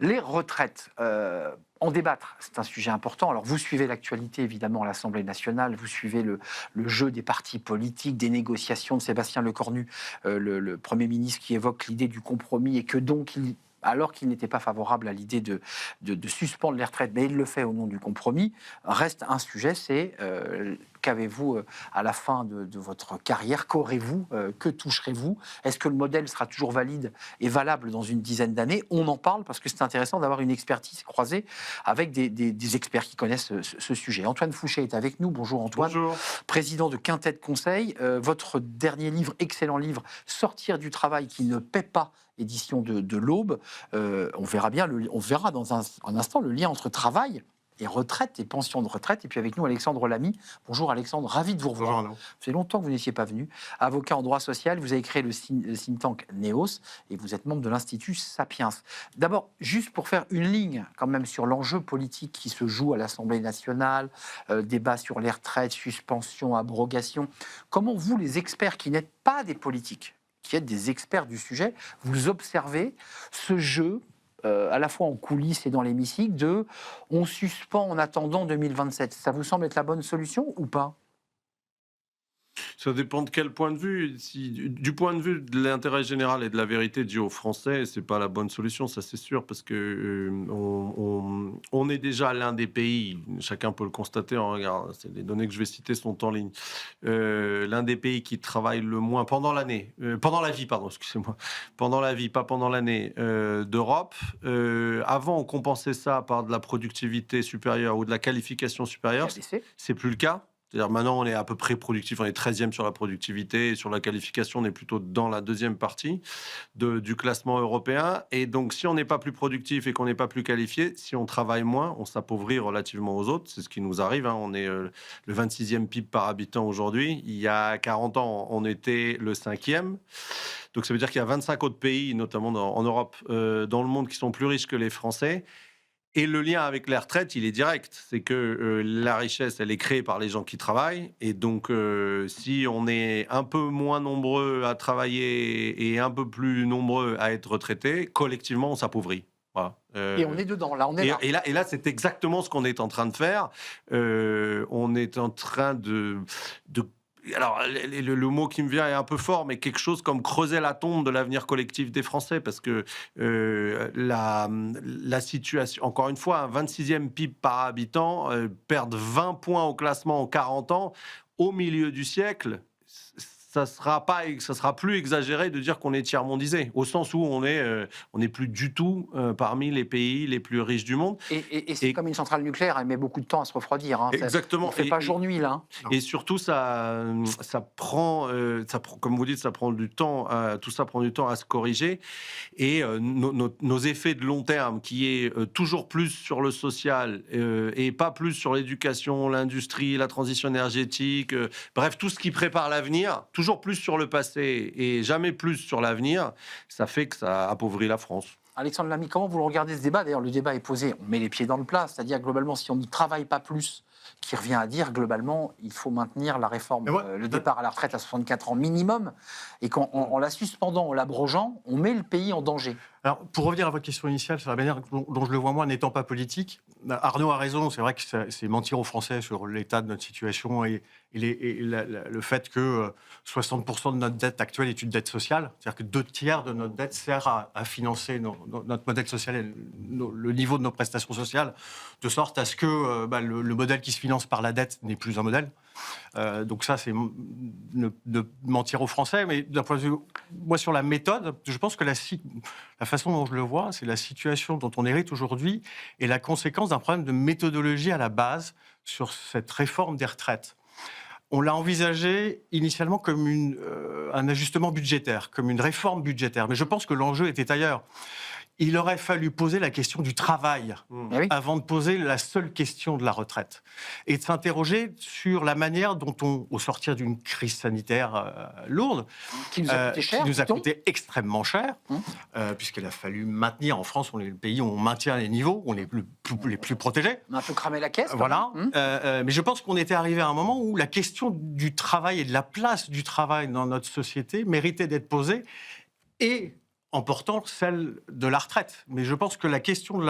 Les retraites, en débattre, c'est un sujet important. Alors, vous suivez l'actualité, évidemment, à l'Assemblée nationale, vous suivez le jeu des partis politiques, des négociations de Sébastien Lecornu, le Premier ministre qui évoque l'idée du compromis et que donc, alors qu'il n'était pas favorable à l'idée de suspendre les retraites, mais il le fait au nom du compromis, reste un sujet, c'est qu'avez-vous à la fin de votre carrière, qu'aurez-vous, que toucherez-vous? Est-ce que le modèle sera toujours valide et valable dans une dizaine d'années? On en parle parce que c'est intéressant d'avoir une expertise croisée avec des experts qui connaissent ce sujet. Antoine Fouché est avec nous. Bonjour Antoine. Bonjour. Président de Quintet Conseil. Votre dernier livre, excellent livre, Sortir du travail qui ne paie pas, édition de l'Aube. On verra dans un instant le lien entre travail et retraite et pension de retraite. Et puis avec nous, Alexandre Lamy. Bonjour Alexandre, ravi de vous revoir. Bonjour Arnaud. Ça fait longtemps que vous n'étiez pas venu. Avocat en droit social, vous avez créé le think tank NEOS et vous êtes membre de l'Institut Sapiens. D'abord, juste pour faire une ligne quand même sur l'enjeu politique qui se joue à l'Assemblée nationale, débat sur les retraites, suspension, abrogation. Comment vous, les experts qui n'êtes pas des politiques, qui êtes des experts du sujet, vous observez ce jeu à la fois en coulisses et dans l'hémicycle de on suspend en attendant 2027. Ça vous semble être la bonne solution ou pas? Ça dépend de quel point de vue. Du point de vue de l'intérêt général et de la vérité due aux Français, c'est pas la bonne solution, ça c'est sûr, parce que on est déjà l'un des pays, chacun peut le constater, en regard, c'est les données que je vais citer sont en ligne, l'un des pays qui travaille le moins pendant l'année, pendant la vie, pardon, excusez-moi, pendant la vie, pas pendant l'année, d'Europe. Avant, on compensait ça par de la productivité supérieure ou de la qualification supérieure. C'est plus le cas. C'est-à-dire maintenant, on est à peu près productif, on est 13e sur la productivité, et sur la qualification, on est plutôt dans la deuxième partie du classement européen. Et donc, si on n'est pas plus productif et qu'on n'est pas plus qualifié, si on travaille moins, on s'appauvrit relativement aux autres. C'est ce qui nous arrive, hein. On est le 26e PIB par habitant aujourd'hui. Il y a 40 ans, on était le 5e. Donc, ça veut dire qu'il y a 25 autres pays, notamment en Europe, dans le monde, qui sont plus riches que les Français. Et le lien avec les retraites, il est direct. C'est que la richesse, elle est créée par les gens qui travaillent. Et donc, si on est un peu moins nombreux à travailler et un peu plus nombreux à être retraités, collectivement, on s'appauvrit. Voilà. Et on est dedans, là, on est là. Et là, c'est exactement ce qu'on est en train de faire. On est en train de alors, le mot qui me vient est un peu fort, mais quelque chose comme creuser la tombe de l'avenir collectif des Français, parce que la situation, encore une fois, un 26e PIB par habitant, perdre 20 points au classement en 40 ans, au milieu du siècle, ça sera plus exagéré de dire qu'on est tiers-mondisé, au sens où on n'est plus du tout parmi les pays les plus riches du monde. Et c'est comme une centrale nucléaire, elle met beaucoup de temps à se refroidir. Hein. Exactement. Ça ne fait pas jour-nuit, là. Hein. Et surtout, ça prend, comme vous dites, ça prend du temps. Tout ça prend du temps à se corriger. Et nos effets de long terme, qui est toujours plus sur le social et pas plus sur l'éducation, l'industrie, la transition énergétique, bref, tout ce qui prépare l'avenir, toujours plus sur le passé et jamais plus sur l'avenir, ça fait que ça appauvrit la France. Alexandre Lamy, comment vous le regardez ce débat? D'ailleurs, le débat est posé, on met les pieds dans le plat, c'est-à-dire globalement, si on ne travaille pas plus, qui revient à dire globalement, il faut maintenir la réforme, le départ à la retraite à 64 ans minimum, et qu'en la suspendant, en l'abrogeant, on met le pays en danger. Alors, pour revenir à votre question initiale, sur la manière dont je le vois moi, n'étant pas politique, Arnaud a raison, c'est vrai que c'est mentir aux Français sur l'état de notre situation et le fait que 60% de notre dette actuelle est une dette sociale, c'est-à-dire que 2/3 de notre dette sert à financer notre modèle social et le niveau de nos prestations sociales, de sorte à ce que le modèle qui se finance par la dette n'est plus un modèle. Donc ça, c'est de mentir aux Français. Mais d'un point de vue, moi, sur la méthode, je pense que la façon dont je le vois, c'est la situation dont on hérite aujourd'hui et la conséquence d'un problème de méthodologie à la base sur cette réforme des retraites. On l'a envisagé initialement comme un ajustement budgétaire, comme une réforme budgétaire. Mais je pense que l'enjeu était ailleurs. Il aurait fallu poser la question du travail avant de poser la seule question de la retraite. Et de s'interroger sur la manière dont au sortir d'une crise sanitaire lourde, qui nous a coûté extrêmement cher, puisqu'il a fallu maintenir, en France, on est le pays où on maintient les niveaux, on est les plus protégés. On a un peu cramé la caisse. Voilà. Mais je pense qu'on était arrivé à un moment où la question du travail et de la place du travail dans notre société méritait d'être posée. Et en portant celle de la retraite. Mais je pense que la question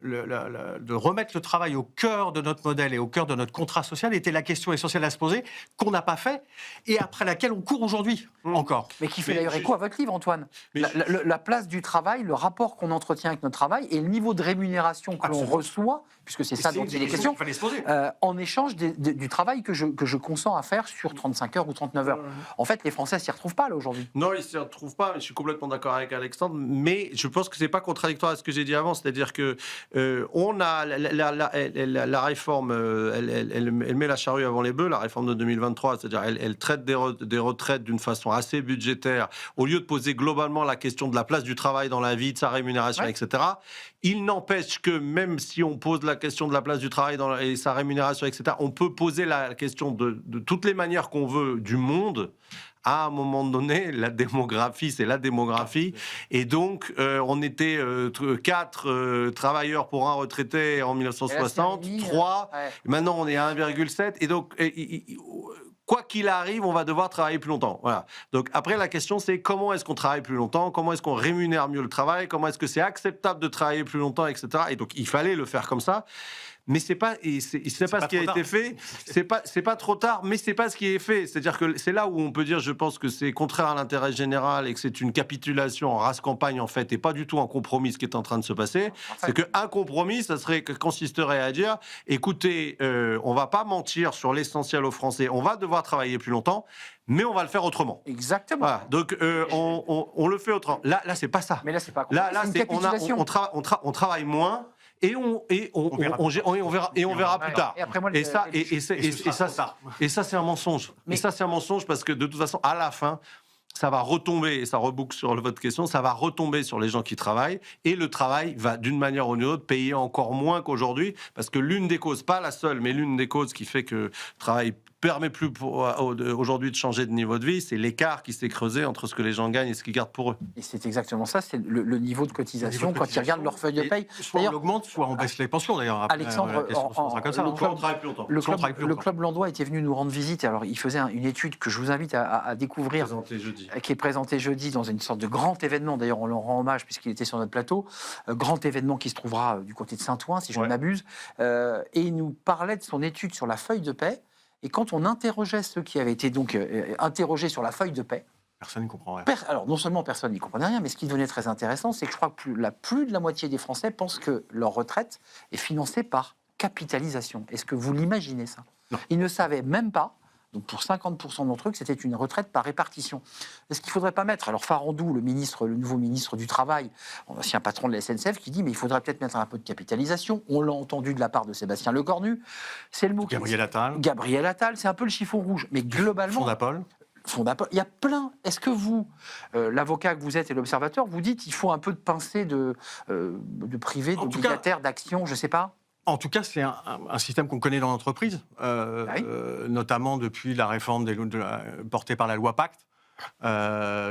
de remettre le travail au cœur de notre modèle et au cœur de notre contrat social était la question essentielle à se poser, qu'on n'a pas fait, et après laquelle on court aujourd'hui encore. Mais qui fait d'ailleurs écho à votre livre, Antoine. La place du travail, le rapport qu'on entretient avec notre travail et le niveau de rémunération que l'on reçoit, puisque c'est ça dont il est question, en échange du travail que je consens à faire sur 35 heures ou 39 heures. En fait, les Français ne s'y retrouvent pas là aujourd'hui. Non, ils ne s'y retrouvent pas, mais je suis complètement d'accord avec Alexandre, mais je pense que ce n'est pas contradictoire à ce que j'ai dit avant, c'est-à-dire que on a la réforme, elle met la charrue avant les bœufs, la réforme de 2023, c'est-à-dire elle traite des retraites d'une façon assez budgétaire, au lieu de poser globalement la question de la place du travail dans la vie, de sa rémunération, etc. Il n'empêche que même si on pose la question de la place du travail et sa rémunération, etc., on peut poser la question de toutes les manières qu'on veut du monde. À un moment donné, la démographie, c'est la démographie. Et donc, on était 4 travailleurs pour un retraité en 1960, 3. Ouais. Maintenant, on est à 1,7. Et donc, quoi qu'il arrive, on va devoir travailler plus longtemps. Voilà. Donc, après, la question, c'est comment est-ce qu'on travaille plus longtemps? Comment est-ce qu'on rémunère mieux le travail? Comment est-ce que c'est acceptable de travailler plus longtemps, etc. Et donc, il fallait le faire comme ça. Mais c'est pas ce qui a été fait. C'est pas trop tard, mais c'est pas ce qui est fait. C'est-à-dire que c'est là où on peut dire, je pense que c'est contraire à l'intérêt général et que c'est une capitulation en race campagne en fait, et pas du tout un compromis ce qui est en train de se passer. C'est qu'un compromis, ça consisterait à dire, écoutez, on va pas mentir sur l'essentiel aux Français. On va devoir travailler plus longtemps, mais on va le faire autrement. Exactement. Voilà. Donc on le fait autrement. Là, c'est pas ça. Mais là, c'est pas. Là, c'est on travaille moins. Et on verra plus tard. Et ça, c'est un mensonge. Et ça, c'est un mensonge parce que de toute façon, à la fin, ça va retomber, et ça reboucle sur votre question, ça va retomber sur les gens qui travaillent, et le travail va, d'une manière ou d'une autre, payer encore moins qu'aujourd'hui, parce que l'une des causes, pas la seule, mais l'une des causes qui fait que le travail permet plus aujourd'hui de changer de niveau de vie, c'est l'écart qui s'est creusé entre ce que les gens gagnent et ce qu'ils gardent pour eux. Et c'est exactement ça, c'est le niveau de cotisation quand ils regardent leur feuille de paye. Soit on augmente, soit on baisse les pensions d'ailleurs. Alexandre, le Club Landois était venu nous rendre visite. Alors il faisait une étude que je vous invite à découvrir, qui est présentée jeudi dans une sorte de grand événement. D'ailleurs, on leur rend hommage puisqu'il était sur notre plateau. Grand événement qui se trouvera du côté de Saint-Ouen, si je ne m'abuse. Et il nous parlait de son étude sur la feuille de paie. Et quand on interrogeait ceux qui avaient été donc interrogés sur la feuille de paie, personne ne comprend rien. Alors non seulement personne n'y comprenait rien, mais ce qui devenait très intéressant, c'est que je crois que plus de la moitié des Français pensent que leur retraite est financée par capitalisation. Est-ce que vous l'imaginez ça? Non. Ils ne savaient même pas. Donc pour 50% d'entre eux, que c'était une retraite par répartition. Est-ce qu'il ne faudrait pas mettre, alors Farandou, le nouveau ministre du Travail, ancien patron de la SNCF, qui dit mais il faudrait peut-être mettre un peu de capitalisation. On l'a entendu de la part de Sébastien Lecornu. C'est le mot. Gabriel Attal. Gabriel Attal, c'est un peu le chiffon rouge. Mais globalement. Fondapol. Il y a plein. Est-ce que vous, l'avocat que vous êtes et l'observateur, vous dites qu'il faut un peu de pincée de privé, d'obligataire, d'action, je ne sais pas? En tout cas, c'est un système qu'on connaît dans l'entreprise, notamment depuis la réforme portée par la loi Pacte,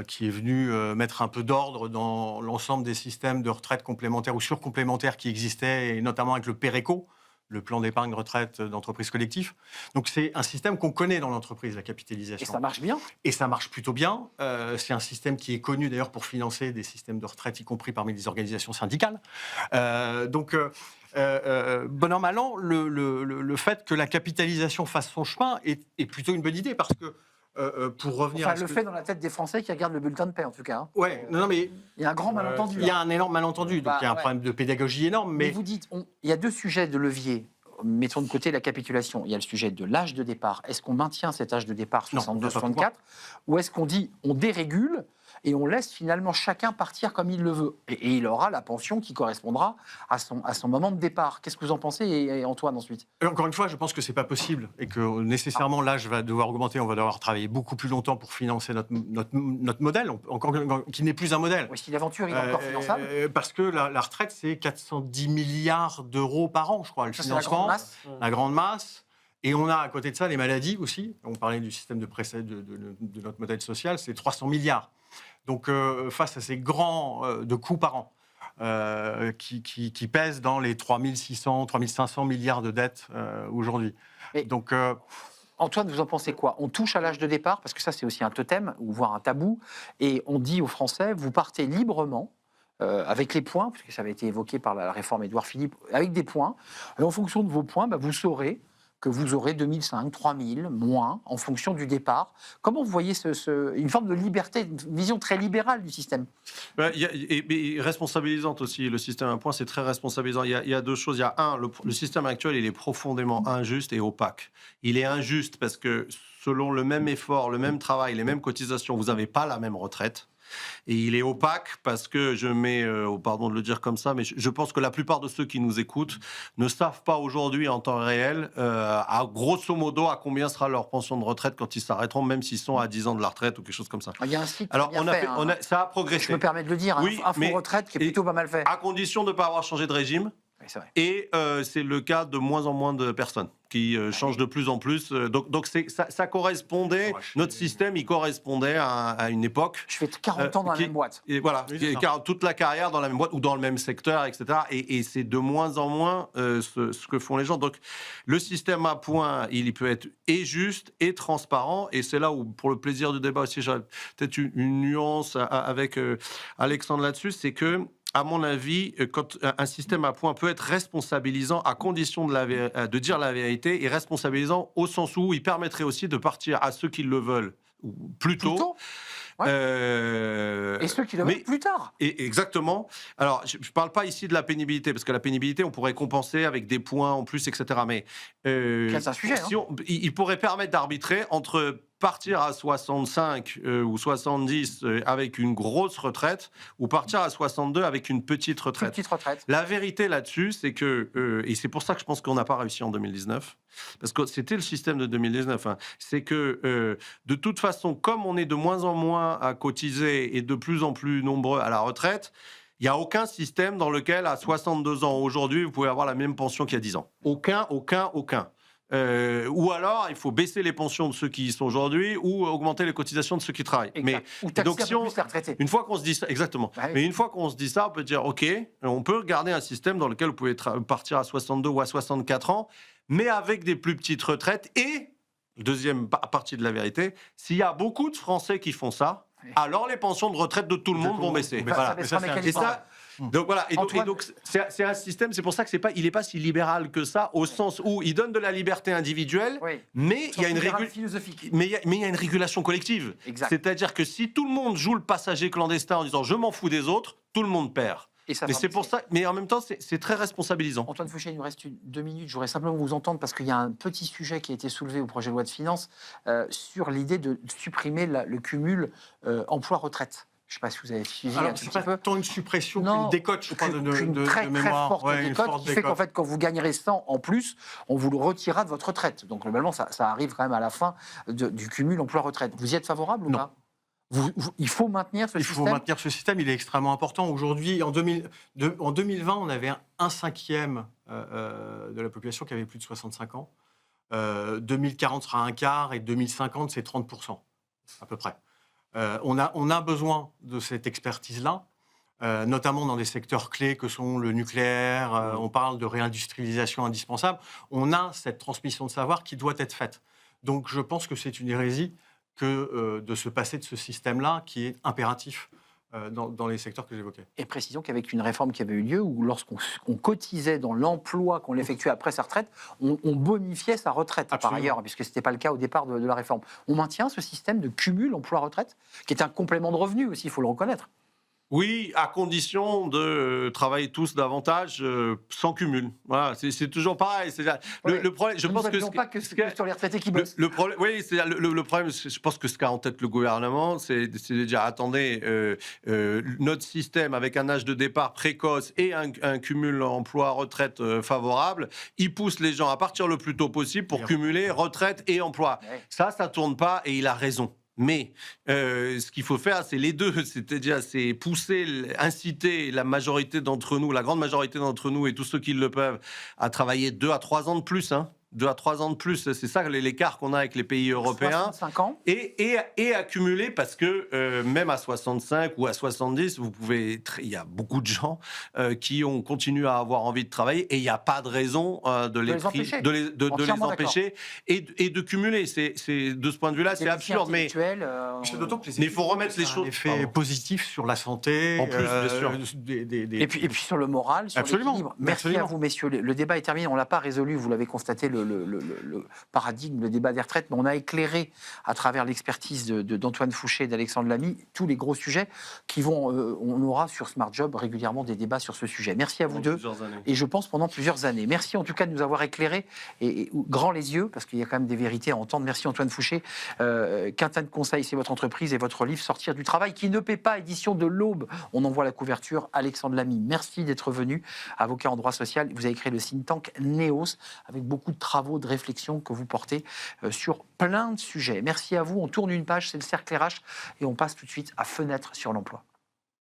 qui est venue mettre un peu d'ordre dans l'ensemble des systèmes de retraite complémentaires ou surcomplémentaires qui existaient, et notamment avec le PERECO, le plan d'épargne retraite d'entreprise collectif. Donc c'est un système qu'on connaît dans l'entreprise, la capitalisation. Et ça marche bien? Et ça marche plutôt bien. C'est un système qui est connu d'ailleurs pour financer des systèmes de retraite, y compris parmi les organisations syndicales. Bon an, mal an, le fait que la capitalisation fasse son chemin est plutôt une bonne idée, parce que pour revenir à fait dans la tête des Français qui regardent le bulletin de paie, en tout cas. Hein. Ouais, non, mais il y a un grand malentendu. Il y a un énorme malentendu, donc il y a un problème de pédagogie énorme. Mais vous dites, il y a deux sujets de levier. Mettons de côté la capitulation. Il y a le sujet de l'âge de départ. Est-ce qu'on maintient cet âge de départ 62-64, ou est-ce qu'on dit on dérégule et on laisse finalement chacun partir comme il le veut, et il aura la pension qui correspondra à son moment de départ? Qu'est-ce que vous en pensez, et Antoine, ensuite? Encore une fois, je pense que c'est pas possible et que nécessairement l'âge va devoir augmenter. On va devoir travailler beaucoup plus longtemps pour financer notre modèle, qui n'est plus un modèle. Oui, si l'aventure est encore finançable. Parce que la retraite, c'est 410 milliards d'euros par an, je crois, le financement. La grande masse. Et on a à côté de ça les maladies aussi. On parlait du système de notre modèle social, c'est 300 milliards. Donc, face à ces grands de coûts par an, qui pèsent dans les 3600, 3500 milliards de dettes aujourd'hui. Donc, Antoine, vous en pensez quoi? On touche à l'âge de départ, parce que ça c'est aussi un totem, ou voire un tabou, et on dit aux Français, vous partez librement, avec les points, puisque ça avait été évoqué par la réforme Édouard Philippe, avec des points, et en fonction de vos points, vous saurez que vous aurez 2005, 3000, moins, en fonction du départ. Comment vous voyez une forme de liberté, une vision très libérale du système? Et responsabilisante aussi. Le système à points, c'est très responsabilisant. Il y a deux choses. Il y a le système actuel, il est profondément injuste et opaque. Il est injuste parce que selon le même effort, le même travail, les mêmes cotisations, vous n'avez pas la même retraite. Et il est opaque parce que je mets, pardon de le dire comme ça, mais je pense que la plupart de ceux qui nous écoutent ne savent pas aujourd'hui en temps réel, à grosso modo, à combien sera leur pension de retraite quand ils s'arrêteront, même s'ils sont à 10 ans de la retraite ou quelque chose comme ça. Il y a un site Alors, bien fait, ça a progressé. je me permets de le dire, Oui, un fonds retraite qui est plutôt pas mal fait. À condition de ne pas avoir changé de régime. Oui, c'est vrai. Et c'est le cas de moins en moins de personnes qui changent de plus en plus. Donc ça correspondait, notre système, il correspondait à une époque. Je fais 40 ans dans la même boîte. Et voilà, car toute la carrière dans la même boîte ou dans le même secteur, etc. Et c'est de moins en moins ce que font les gens. Donc le système à points, il peut être et juste et transparent. Et c'est là où, pour le plaisir du débat aussi, j'ai peut-être une nuance avec Alexandre là-dessus, c'est que à mon avis, quand un système à points peut être responsabilisant à condition de dire la vérité, et responsabilisant au sens où il permettrait aussi de partir à ceux qui le veulent plus tôt. Ouais. Et ceux qui le veulent plus tard. Exactement. Alors, je ne parle pas ici de la pénibilité, parce que la pénibilité, on pourrait compenser avec des points en plus, etc. Mais c'est un sujet. Il pourrait permettre d'arbitrer entre partir à 65 ou 70 avec une grosse retraite ou partir à 62 avec une petite retraite. La vérité là-dessus, c'est que, et c'est pour ça que je pense qu'on n'a pas réussi en 2019, parce que c'était le système de 2019, c'est que de toute façon, comme on est de moins en moins à cotiser et de plus en plus nombreux à la retraite, il n'y a aucun système dans lequel, à 62 ans aujourd'hui, vous pouvez avoir la même pension qu'il y a 10 ans. Aucun. Ou alors, il faut baisser les pensions de ceux qui y sont aujourd'hui ou augmenter les cotisations de ceux qui travaillent. Mais donc, si une fois qu'on se dit ça, exactement. Ouais. Mais une fois qu'on se dit ça, on peut dire, OK, on peut garder un système dans lequel vous pouvez partir à 62 ou à 64 ans, mais avec des plus petites retraites. Et, deuxième partie de la vérité, s'il y a beaucoup de Français qui font ça, alors les pensions de retraite de tout le monde vont baisser. Voilà. Donc voilà, et donc c'est un système, c'est pour ça que il n'est pas si libéral que ça, au sens où il donne de la liberté individuelle, mais il y a une régulation collective. C'est-à-dire que si tout le monde joue le passager clandestin en disant je m'en fous des autres, tout le monde perd. Mais c'est pour ça, mais en même temps, c'est très responsabilisant. Antoine Fouché, il nous reste 2 minutes. Je voudrais simplement vous entendre parce qu'il y a un petit sujet qui a été soulevé au projet de loi de finances sur l'idée de supprimer le cumul emploi-retraite. Je ne sais pas si vous avez suivi. Alors, c'est pas tant une suppression qu'une décote, je crois, de très mémoire. Forte décote qui fait qu'en fait, quand vous gagnerez 100 en plus, on vous le retirera de votre retraite. Donc, globalement, ça arrive quand même à la fin du cumul emploi-retraite. Vous y êtes favorable ou pas ? Il faut maintenir ce système. Il faut maintenir ce système, il est extrêmement important. Aujourd'hui, en 2020, on avait un cinquième de la population qui avait plus de 65 ans. 2040 sera un quart et 2050, c'est 30%, à peu près. On a besoin de cette expertise-là, notamment dans des secteurs clés que sont le nucléaire. On parle de réindustrialisation indispensable. On a cette transmission de savoir qui doit être faite. Donc, je pense que c'est une hérésie que de se passer de ce système-là qui est impératif dans les secteurs que j'évoquais. Et précisons qu'avec une réforme qui avait eu lieu, où lorsqu'on cotisait dans l'emploi qu'on effectuait après sa retraite, on bonifiait sa retraite. Absolument. Par ailleurs, puisque ce n'était pas le cas au départ de la réforme. On maintient ce système de cumul emploi-retraite, qui est un complément de revenu aussi, il faut le reconnaître. Oui, à condition de travailler tous davantage sans cumul. Voilà, c'est toujours pareil. Le problème, je pense que pas que sur les retraités qui bossent. Le problème, oui, c'est le problème. Je pense que ce qu'a en tête le gouvernement, c'est de dire attendez, notre système avec un âge de départ précoce et un cumul emploi-retraite favorable, il pousse les gens à partir le plus tôt possible pour cumuler retraite et emploi. Ouais. Ça tourne pas et il a raison. Mais ce qu'il faut faire, c'est les deux. C'est-à-dire, c'est pousser, inciter la majorité d'entre nous, la grande majorité d'entre nous et tous ceux qui le peuvent, à travailler 2 à 3 ans de plus. 2 à 3 ans de plus. C'est ça l'écart qu'on a avec les pays européens. 65 ans. Et accumuler, parce que même à 65 ou à 70, il y a beaucoup de gens qui ont continué à avoir envie de travailler et il n'y a pas de raison de les empêcher et de cumuler. De ce point de vue-là, c'est absurde. Mais il faut remettre les choses. Un effet positif sur la santé. En plus, bien sûr. Et puis sur le moral, sur l'équilibre. Merci à vous, messieurs. Le débat est terminé. On ne l'a pas résolu, vous l'avez constaté, le paradigme, le débat des retraites, mais on a éclairé à travers l'expertise d'Antoine Fouché et d'Alexandre Lamy tous les gros sujets qui vont. On aura sur Smart Job régulièrement des débats sur ce sujet. Merci à vous deux. Et je pense pendant plusieurs années. Merci en tout cas de nous avoir éclairés et grand les yeux, parce qu'il y a quand même des vérités à entendre. Merci Antoine Fouché. Quintin de Conseil, c'est votre entreprise et votre livre Sortir du travail qui ne paie pas, édition de l'Aube. On envoie la couverture. Alexandre Lamy, merci d'être venu, avocat en droit social. Vous avez créé le think tank Neos avec beaucoup de travaux, de réflexion que vous portez sur plein de sujets. Merci à vous. On tourne une page, c'est le cercle RH et on passe tout de suite à Fenêtre sur l'emploi.